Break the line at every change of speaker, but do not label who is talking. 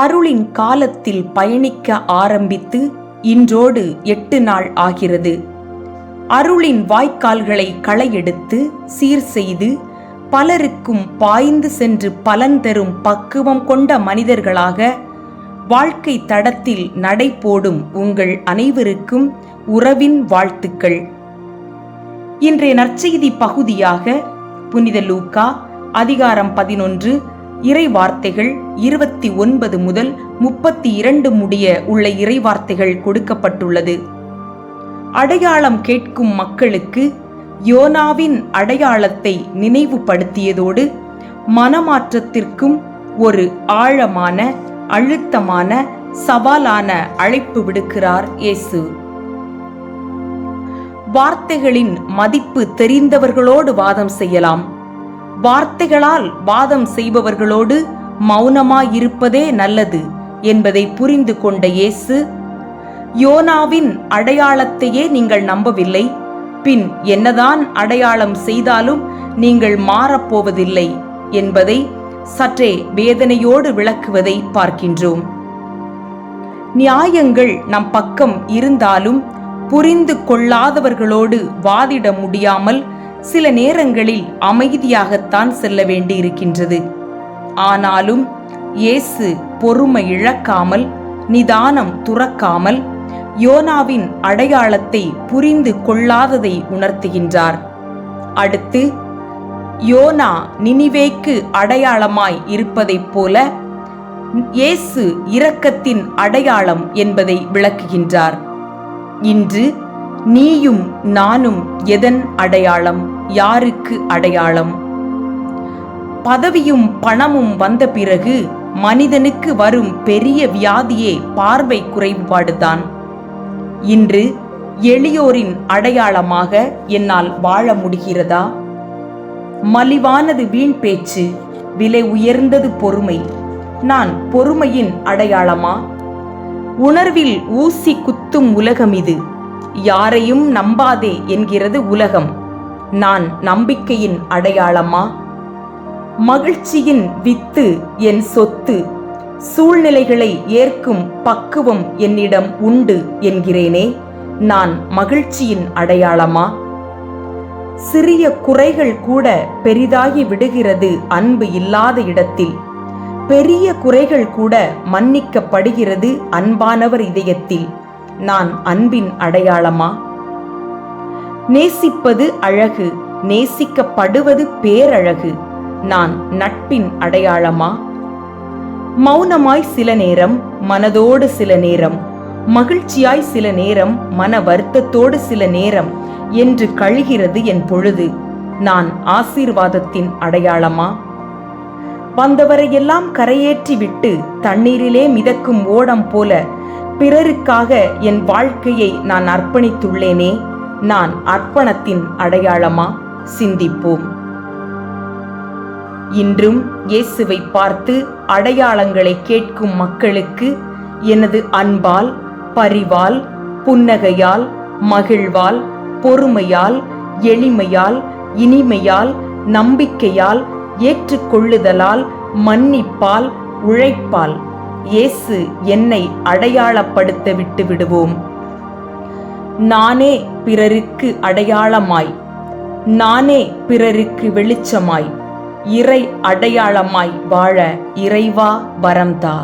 அருளின் காலத்தில் பயணிக்க ஆரம்பித்து இன்றோடு 8 நாள் ஆகிறது. அருளின் வாய்க்கால்களை களையெடுத்து சீர் செய்து பலருக்கும் பாய்ந்து சென்று பலன் தரும் பக்குவம் கொண்ட மனிதர்களாக வாழ்க்கை தடத்தில் நடைபோடும் உங்கள் அனைவருக்கும் உறவின் வாழ்த்துக்கள். இன்றைய நற்செய்தி பகுதியாக புனித லூக்கா அதிகாரம் 11 இறைவார்த்தைகள் 29 முதல் 32 முடிய உள்ள இறைவார்த்தைகள் கொடுக்கப்பட்டுள்ளது. அடையாளம் கேட்கும் மக்களுக்கு யோனாவின் அடையாளத்தை நினைவுபடுத்தியதோடு மனமாற்றத்திற்கும் ஒரு ஆழமான, அழுத்தமான, சவாலான அழைப்பு விடுக்கிறார் இயேசு. வார்த்தைகளின் மதிப்பு தெரிந்தவர்களோடு வாதம் செய்யலாம். வார்த்தைகளால் வாதம் செய்பவர்களோடு மௌனமாயிருப்பதே நல்லது என்பதை புரிந்து கொண்ட இயேசு, யோனாவின் அடையாளத்தையே நீங்கள் நம்பவில்லை, பின் என்னதான் அடையாளம் செய்தாலும் நீங்கள் மாறப்போவதில்லை என்பதை சற்றே வேதனையோடு விளக்குவதை பார்க்கின்றோம். நியாயங்கள் நம் பக்கம் இருந்தாலும் புரிந்து கொள்ளாதவர்களோடு வாதிட முடியாமல் சில நேரங்களில் அமைதியாகத்தான் செல்ல வேண்டியிருக்கின்றது. ஆனாலும் இயேசு பொறுமை இழக்காமல், நிதானம் துறக்காமல் யோனாவின் அடையாளத்தை புரிந்து கொள்ளாததை உணர்த்துகின்றார். அடுத்து யோனா நினிவேக்கு அடையாளமாய் இருப்பதைப் போல இயேசு இரக்கத்தின் அடையாளம் என்பதை விளக்குகின்றார். இன்று நீயும் நானும் எதன் அடையாளம்? யாருக்கு அடையாளம்? பதவியும் பணமும் வந்த பிறகு மனிதனுக்கு வரும் பெரிய வியாதியே பார்வை குறைபாடுதான். இன்று எளியோரின் அடையாளமாக என்னால் வாழ முடிகிறதா? மலிவானது வீண் பேச்சு, விலை உயர்ந்தது பொறுமை. நான் பொறுமையின் அடையாளமா? உணர்வில் ஊசி குத்தும் உலகம் இது. யாரையும் நம்பாதே என்கிறது உலகம். நான் நம்பிக்கையின் அடையாளமா? மகிழ்ச்சியின் வித்து என் சொத்து, சூழ்நிலைகளை ஏற்கும் பக்குவம் என்னிடம் உண்டு என்கிறேனே, நான் மகிழ்ச்சியின் அடையாளமா? சிறிய குறைகள் கூட பெரிதாகி விடுகிறது அன்பு இல்லாத இடத்தில். பெரிய குறைகள் கூட மன்னிக்கப்படுகிறது அன்பானவர் இதயத்தில். நான் அன்பின் அடையாளமா? நேசிப்பது அழகு, நேசிக்கப்படுவது பேரழகு. நான் நட்பின் அடையாளமா? மௌனமாய் சில நேரம், மனதோடு சில நேரம், மகிழ்ச்சியாய் சில நேரம், மன வருத்தத்தோடு சில நேரம் என்று கழிகிறது என் பொழுது. நான் ஆசீர்வாதத்தின் அடையாளமா? வந்தவரையெல்லாம் கரையேற்றி விட்டு தண்ணீரிலே மிதக்கும் ஓடம் போல பிறருக்காக என் வாழ்க்கையை நான் அர்ப்பணித்துள்ளேனே, நான் அர்ப்பணத்தின் அடையாளமா? சிந்திப்போம். இன்றும் இயேசுவை பார்த்து அடையாளங்களை கேட்கும் மக்களுக்கு எனது அன்பால், பரிவால், புன்னகையால், மகிழ்வால், பொறுமையால், எளிமையால், இனிமையால், நம்பிக்கையால், ஏற்றுக்கொள்ளுதலால், மன்னிப்பால், உழைப்பால் இயேசு என்னை அடையாளப்படுத்த விட்டு விடுவோம். நானே பிறருக்கு அடையாளமாய், நானே பிறருக்கு வெளிச்சமாய், இறை அடையாளமாய் வாழ இறைவா வரம்தா.